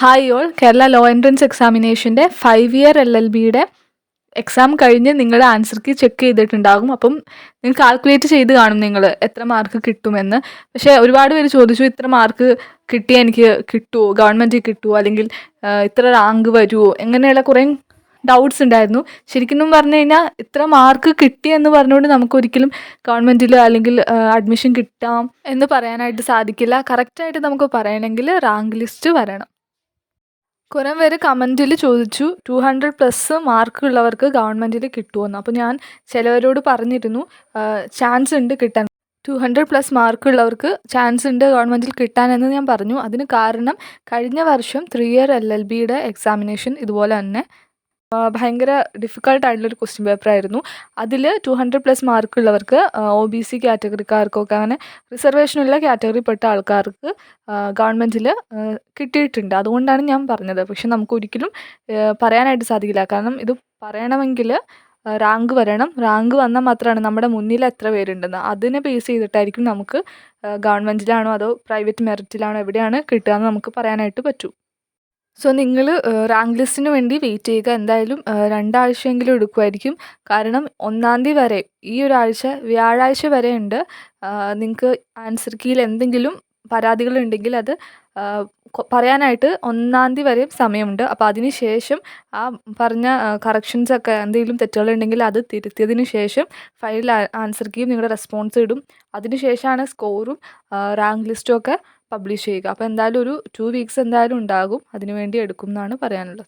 Hi all, Kerala law entrance എക്സാമിനേഷൻ്റെ 5 year LLBയുടെ exam കഴിഞ്ഞ് നിങ്ങളുടെ ആൻസർ കീ ചെക്ക് ചെയ്തിട്ടുണ്ടാകും. അപ്പം നിങ്ങൾ കാൽക്കുലേറ്റ് ചെയ്ത് കാണും നിങ്ങൾ എത്ര മാർക്ക് കിട്ടുമെന്ന്. പക്ഷേ ഒരുപാട് പേര് ചോദിച്ചു, ഇത്ര മാർക്ക് കിട്ടിയാൽ എനിക്ക് കിട്ടുമോ, ഗവൺമെൻറ് കിട്ടുമോ, അല്ലെങ്കിൽ ഇത്ര റാങ്ക് വരുമോ, എങ്ങനെയുള്ള കുറേ ഡൗട്ട്സ് ഉണ്ടായിരുന്നു. ശരിക്കും പറഞ്ഞു കഴിഞ്ഞാൽ ഇത്ര മാർക്ക് കിട്ടിയെന്ന് പറഞ്ഞുകൊണ്ട് നമുക്കൊരിക്കലും ഗവൺമെൻറ്റിൽ അല്ലെങ്കിൽ അഡ്മിഷൻ കിട്ടാം എന്ന് പറയാനായിട്ട് സാധിക്കില്ല. കറക്റ്റായിട്ട് നമുക്ക് പറയണമെങ്കിൽ റാങ്ക് ലിസ്റ്റ് വരണം. കുറേ പേര് കമൻറ്റിൽ ചോദിച്ചു 200+ മാർക്കുള്ളവർക്ക് ഗവൺമെൻറ്റിൽ കിട്ടുമെന്ന്. അപ്പോൾ ഞാൻ ചിലവരോട് പറഞ്ഞിരുന്നു ചാൻസ് ഉണ്ട് കിട്ടാൻ, 200+ മാർക്കുള്ളവർക്ക് ചാൻസ് ഉണ്ട് ഗവൺമെൻറ്റിൽ കിട്ടാനെന്ന് ഞാൻ പറഞ്ഞു. അതിന് കാരണം കഴിഞ്ഞ വർഷം 3 ഇയർ LLBയുടെ എക്സാമിനേഷൻ ഇതുപോലെ തന്നെ ഭയങ്കര ഡിഫിക്കൾട്ടായിട്ടുള്ളൊരു ക്വസ്റ്റ്യൻ പേപ്പറായിരുന്നു. അതിൽ 200+ മാർക്കുള്ളവർക്ക് OBC കാറ്റഗറിക്കാർക്കൊക്കെ അങ്ങനെ റിസർവേഷനുള്ള കാറ്റഗറിപ്പെട്ട ആൾക്കാർക്ക് ഗവൺമെൻറ്റിൽ കിട്ടിയിട്ടുണ്ട്. അതുകൊണ്ടാണ് ഞാൻ പറഞ്ഞത്. പക്ഷെ നമുക്കൊരിക്കലും പറയാനായിട്ട് സാധിക്കില്ല. കാരണം ഇത് പറയണമെങ്കിൽ റാങ്ക് വരണം. റാങ്ക് വന്നാൽ മാത്രമാണ് നമ്മുടെ മുന്നിൽ എത്ര പേരുണ്ടെന്ന് അതിനെ ബേസ് ചെയ്തിട്ടായിരിക്കും നമുക്ക് ഗവൺമെൻറ്റിലാണോ അതോ പ്രൈവറ്റ് മെറിറ്റിലാണോ എവിടെയാണ് കിട്ടുക എന്ന് നമുക്ക് പറയാനായിട്ട് പറ്റൂ. സോ നിങ്ങൾ റാങ്ക് ലിസ്റ്റിന് വേണ്ടി വെയിറ്റ് ചെയ്യുക. എന്തായാലും 2 ആഴ്ചയെങ്കിലും എടുക്കുമായിരിക്കും. കാരണം 1-ാം തീയതി വരെ, ഈ ഒരാഴ്ച വ്യാഴാഴ്ച വരെ ഉണ്ട്. നിങ്ങൾക്ക് ആൻസർ കീയിൽ എന്തെങ്കിലും പരാതികളുണ്ടെങ്കിൽ അത് പറയാനായിട്ട് 1-ാം തീയതി വരെയും സമയമുണ്ട്. അപ്പോൾ അതിന് ശേഷം ആ പറഞ്ഞ കറക്ഷൻസൊക്കെ എന്തെങ്കിലും തെറ്റുകളുണ്ടെങ്കിൽ അത് തിരുത്തിയതിന് ശേഷം ഫൈനൽ ആൻസർ കീയും നിങ്ങളുടെ റെസ്പോൺസ് ഇടും. അതിന് ശേഷമാണ് സ്കോറും റാങ്ക് ലിസ്റ്റും ഒക്കെ പബ്ലിഷ് ചെയ്യുക. അപ്പോൾ എന്തായാലും ഒരു 2 വീക്സ് എന്തായാലും ഉണ്ടാകും. അതിനു വേണ്ടി എടുക്കും എന്നാണ് പറയാനുള്ളത്.